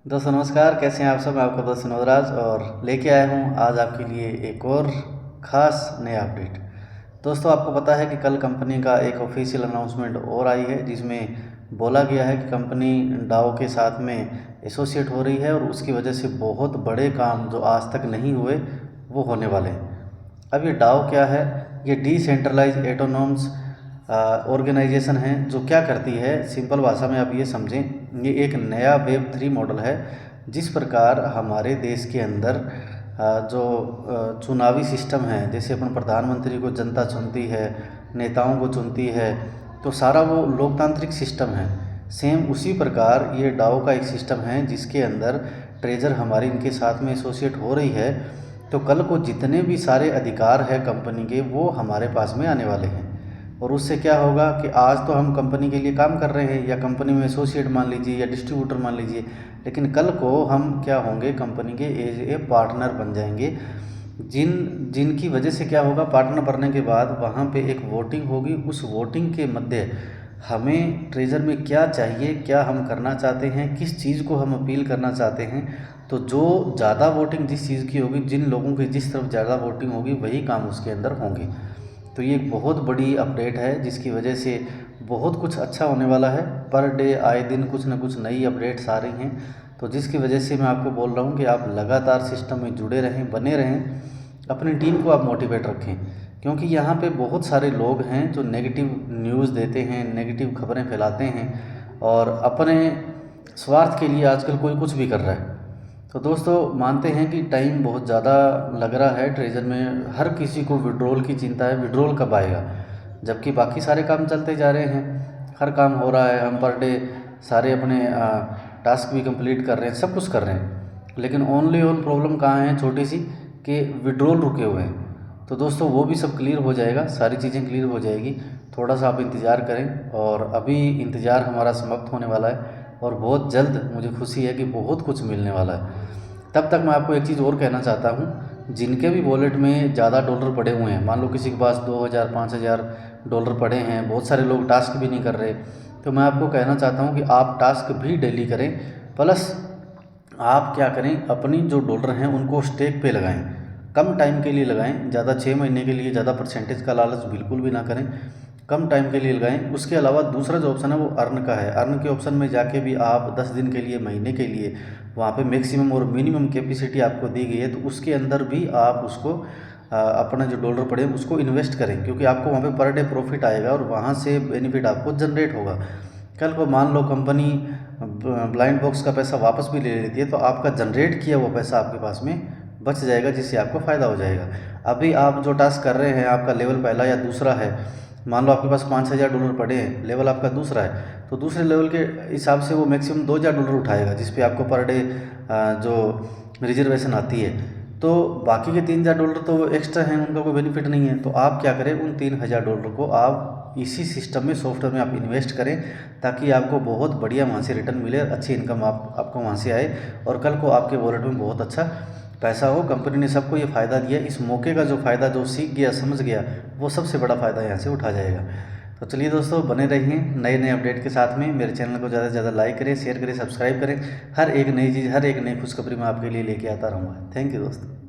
दोस्तों नमस्कार, कैसे हैं आप सब। मैं आपका दोस्त विनोद और लेके आया हूँ आज आपके लिए एक और ख़ास नया अपडेट। दोस्तों आपको पता है कि कल कंपनी का एक ऑफिशियल अनाउंसमेंट और आई है जिसमें बोला गया है कि कंपनी डाओ के साथ में एसोसिएट हो रही है और उसकी वजह से बहुत बड़े काम जो आज तक नहीं हुए वो होने वाले हैं। अब ये डाओ क्या है? ये डिसेंट्रलाइज एटोनॉमस ऑर्गेनाइजेशन है जो क्या करती है, सिंपल भाषा में आप ये समझें, ये एक नया वेब 3 मॉडल है। जिस प्रकार हमारे देश के अंदर जो चुनावी सिस्टम है, जैसे अपन प्रधानमंत्री को जनता चुनती है, नेताओं को चुनती है, तो सारा वो लोकतांत्रिक सिस्टम है। सेम उसी प्रकार ये डाओ का एक सिस्टम है जिसके अंदर ट्रेजर हमारी इनके साथ में एसोसिएट हो रही है। तो कल को जितने भी सारे अधिकार है कंपनी के वो हमारे पास में आने वाले हैं। और उससे क्या होगा कि आज तो हम कंपनी के लिए काम कर रहे हैं या कंपनी में एसोसिएट मान लीजिए या डिस्ट्रीब्यूटर मान लीजिए, लेकिन कल को हम क्या होंगे, कंपनी के एज ए पार्टनर बन जाएंगे। जिनकी वजह से क्या होगा, पार्टनर बनने के बाद वहाँ पे एक वोटिंग होगी। उस वोटिंग के मध्य हमें ट्रेजर में क्या चाहिए, क्या हम करना चाहते हैं, किस चीज़ को हम अपील करना चाहते हैं, तो जो ज़्यादा वोटिंग जिस चीज़ की होगी, जिन लोगों की जिस तरफ ज़्यादा वोटिंग होगी वही काम उसके अंदर होंगे। तो ये एक बहुत बड़ी अपडेट है जिसकी वजह से बहुत कुछ अच्छा होने वाला है। पर डे आए दिन कुछ ना कुछ नई अपडेट्स आ रही हैं, तो जिसकी वजह से मैं आपको बोल रहा हूँ कि आप लगातार सिस्टम में जुड़े रहें, बने रहें, अपनी टीम को आप मोटिवेट रखें। क्योंकि यहाँ पे बहुत सारे लोग हैं जो नेगेटिव न्यूज़ देते हैं, नेगेटिव खबरें फैलाते हैं और अपने स्वार्थ के लिए आजकल कोई कुछ भी कर रहा है। तो दोस्तों मानते हैं कि टाइम बहुत ज़्यादा लग रहा है ट्रेजर में, हर किसी को विड्रॉल की चिंता है, विड्रॉल कब आएगा, जबकि बाकी सारे काम चलते जा रहे हैं, हर काम हो रहा है, हम पर डे सारे अपने टास्क भी कंप्लीट कर रहे हैं, सब कुछ कर रहे हैं, लेकिन ओनली ऑन प्रॉब्लम कहाँ है, छोटी सी, कि विड्रॉल रुके हुए हैं। तो दोस्तों वो भी सब क्लियर हो जाएगा, सारी चीज़ें क्लियर हो जाएगी। थोड़ा सा आप इंतज़ार करें और अभी इंतज़ार हमारा समाप्त होने वाला है और बहुत जल्द मुझे खुशी है कि बहुत कुछ मिलने वाला है। तब तक मैं आपको एक चीज़ और कहना चाहता हूँ, जिनके भी वॉलेट में ज़्यादा डॉलर पड़े हुए हैं, मान लो किसी के पास 2000 5000 डॉलर पड़े हैं, बहुत सारे लोग टास्क भी नहीं कर रहे, तो मैं आपको कहना चाहता हूँ कि आप टास्क भी डेली करें। प्लस आप क्या करें, अपनी जो डॉलर हैं उनको स्टेक पे लगाएं, कम टाइम के लिए लगाएं, ज़्यादा 6 महीने के लिए, ज़्यादा परसेंटेज का लालच बिल्कुल भी ना करें, कम टाइम के लिए लगाएं। उसके अलावा दूसरा जो ऑप्शन है वो अर्न का है। अर्न के ऑप्शन में जाके भी आप 10 दिन के लिए, महीने के लिए, वहाँ पे मैक्सिमम और मिनिमम कैपेसिटी आपको दी गई है, तो उसके अंदर भी आप उसको अपना जो डॉलर पड़े उसको इन्वेस्ट करें, क्योंकि आपको वहाँ पे पर डे प्रॉफिट आएगा और वहाँ से बेनिफिट आपको जनरेट होगा। कल को मान लो कंपनी ब्लाइंड बॉक्स का पैसा वापस भी ले लेती है, तो आपका जनरेट किया हुआ पैसा आपके पास में बच जाएगा, जिससे आपको फ़ायदा हो जाएगा। अभी आप जो टास्क कर रहे हैं, आपका लेवल पहला या दूसरा है, मान लो आपके पास 5000 डॉलर पड़े हैं, लेवल आपका दूसरा है, तो दूसरे लेवल के हिसाब से वो मैक्सिमम 2000 डॉलर उठाएगा, जिस पे आपको पर डे जो रिजर्वेशन आती है। तो बाकी के 3000 डॉलर तो एक्स्ट्रा हैं, उनका कोई बेनिफिट नहीं है। तो आप क्या करें, उन 3000 डॉलर को आप इसी सिस्टम में, सॉफ्टवेयर में आप इन्वेस्ट करें, ताकि आपको बहुत बढ़िया वहाँ से रिटर्न मिले, अच्छी इनकम आपको वहाँ से आए और कल को आपके वॉलेट में बहुत अच्छा पैसा हो। कंपनी ने सबको ये फ़ायदा दिया, इस मौके का जो फ़ायदा जो सीख गया, समझ गया, वो सबसे बड़ा फ़ायदा यहाँ से उठा जाएगा। तो चलिए दोस्तों, बने रहिए नए नए अपडेट के साथ में। मेरे चैनल को ज़्यादा से ज़्यादा लाइक करें, शेयर करें, सब्सक्राइब करें। हर एक नई चीज़, हर एक नई खुशखबरी मैं आपके लिए लेके आता रहूँगा। थैंक यू दोस्तों।